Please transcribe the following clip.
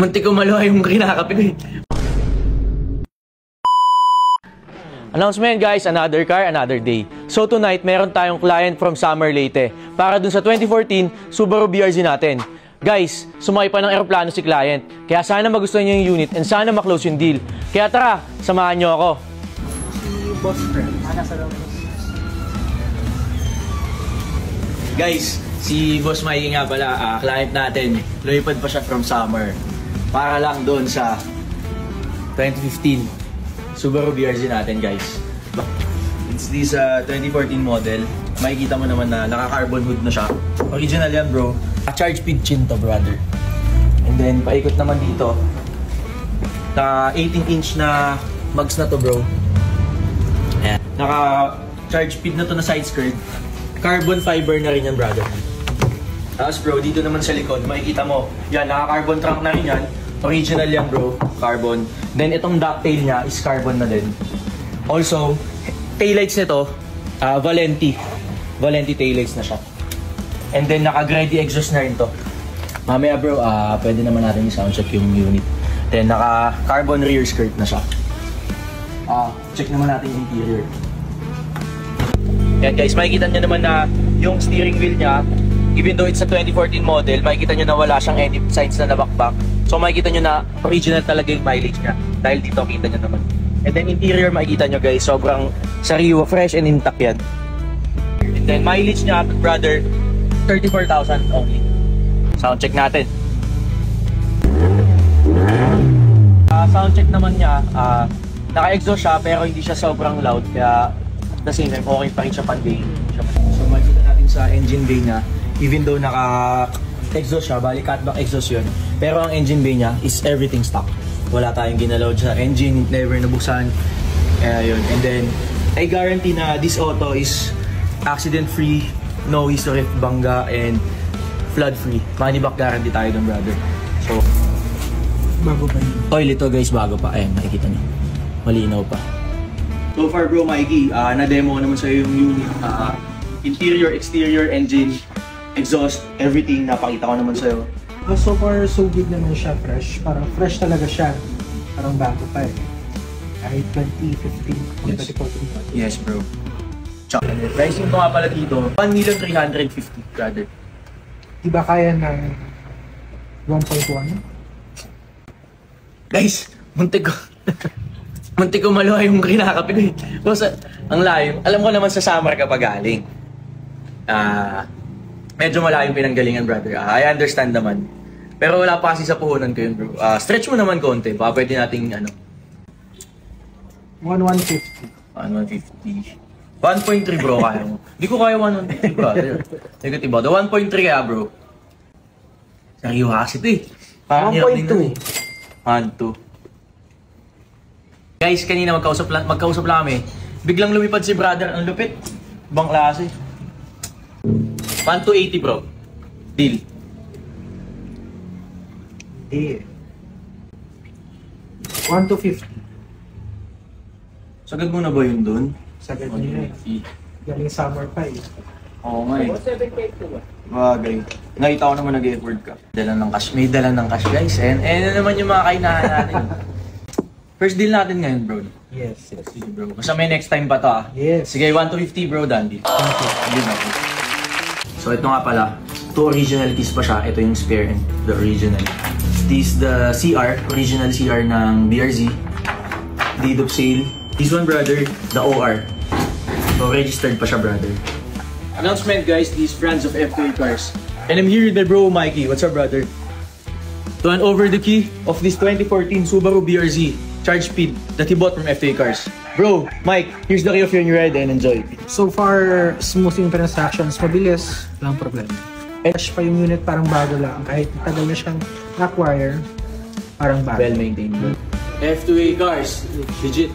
Muntik ko maluha yung kinakape ko eh. Announcement guys, another car, another day. So tonight, meron tayong client from Summer Leyte para dun sa 2014 Subaru BRZ natin. Guys, sumakay pa ng eroplano si client. Kaya sana magustuhan niyo yung unit and sana maklose yung deal. Kaya tara, samahan niyo ako. Si Boss Friend, nasa loob. Guys, si Boss Mikey nga pala, client natin. Lumipad pa siya from Summer. Para lang doon sa 2015 Subaru BRZ natin, guys. It's this 2014 model. Makikita mo naman na naka-carbon hood na siya. Original yan, bro. Charge speed chin to, brother. And then, paikot naman dito. Naka 18-inch na mags na to, bro. Ayan. Naka-charge speed na to na side skirt. Carbon fiber na rin yan, brother. Tapos, bro, dito naman sa likod, makikita mo. Yan, naka-carbon trunk na rin yan. Original yan, bro. Carbon. Then, itong ducktail niya is carbon na din. Also, taillights nito, Valenti. Valenti taillights na siya. And then, naka-Grady exhaust na rin to. Mamaya, bro, pwede naman natin i-soundcheck yung unit. Then, naka-carbon rear skirt na siya. Check naman natin yung interior. Yan, guys. Makikita nyo naman na yung steering wheel niya, even though it's a 2014 model, makikita nyo na wala siyang any signs na nabakbak. So makikita nyo na original talaga yung mileage niya. Dahil dito, kita nyo naman. And then interior, makikita nyo guys, sobrang sariwa, fresh and intact yan. And then mileage niya, brother, 34,000 only. Sound check natin. Sound check naman niya, naka-exhaust siya pero hindi siya sobrang loud. Kaya at the same time, okay pa rin siya pan-gain. So makikita natin sa engine bay niya, even though naka-exhaust siya, bali cutback exhaust yun. Pero ang engine bay niya is everything stock. Wala tayong ginalaw sa engine, never nabuksan. Yun. And then, I guarantee na this auto is accident-free, no history of bangga, and flood-free. Money back guarantee tayo dun, brother. So, Bago pa yun. oil ito guys, bago pa. Ayan, nakikita niyo. Malinaw pa. So far, bro, Mikey, na-demo naman sa'yo yung unit. Interior, exterior, engine, exhaust, everything. Napakita ko naman sa'yo. So far, so good naman siya, fresh. Parang fresh talaga siya. Parang bago pa eh. Kahit 2015, Yes. 2014. Yes, bro. Pricing ko nga pala dito, 1,350,000, brother. Diba kaya ng 1.1? Guys, muntik ko. Muntik ko maluha yung kinakape ko eh. Kasi, ang layo. Alam ko naman sa summer ka pa galing. Medyo malayong pinanggalingan, brother. I understand naman. Pero wala pa kasi sa puhunan ko yun, bro. Stretch mo naman konti. Baka pwede nating, 1,150. 1,150. 1.3, bro, kaya mo. Hindi ko kaya 1.3, brother. Negative ba? 1.3 kaya, bro. Sariwa kasi ito eh. 1.2. 1.2. Guys, kanina magkausap lang kami. Biglang lumipad si brother. Ang lupit. Ibang klase. 1,280, bro. Deal. Eh. 1,250. Sagad mo na ba yun dun? Sagad niya eh. Galing summer pa eh. Oo nga eh. Bagay. Nakita ko naman nag-effort ka. Dala ng cash. May dala ng cash, guys. And naman yung mga kainahan natin. First deal natin ngayon, bro. Yes. Sige, bro. Basta may next time pa to, Yes. Sige, 1,250, bro. Done deal. Deal natin. So, ito nga pala. Two original keys pa siya. Ito yung spare and the original. This the CR. Original CR ng BRZ. Deed of sale. This one, brother, the OR. So, registered pa siya, brother. Announcement, guys. These friends of F2A Cars. And I'm here with my bro, Mikey. What's up, brother? To hand over the key of this 2014 Subaru BRZ charge speed that he bought from F2A Cars. Bro, Mike, here's the key of your new ride and enjoy. So far, smooth yung transactions. Mabilis. Walang problema. Fresh pa yung unit, parang bago lang. Kahit tagal na siyang acquire, parang bago. Well maintained. F2A Cars. Legit.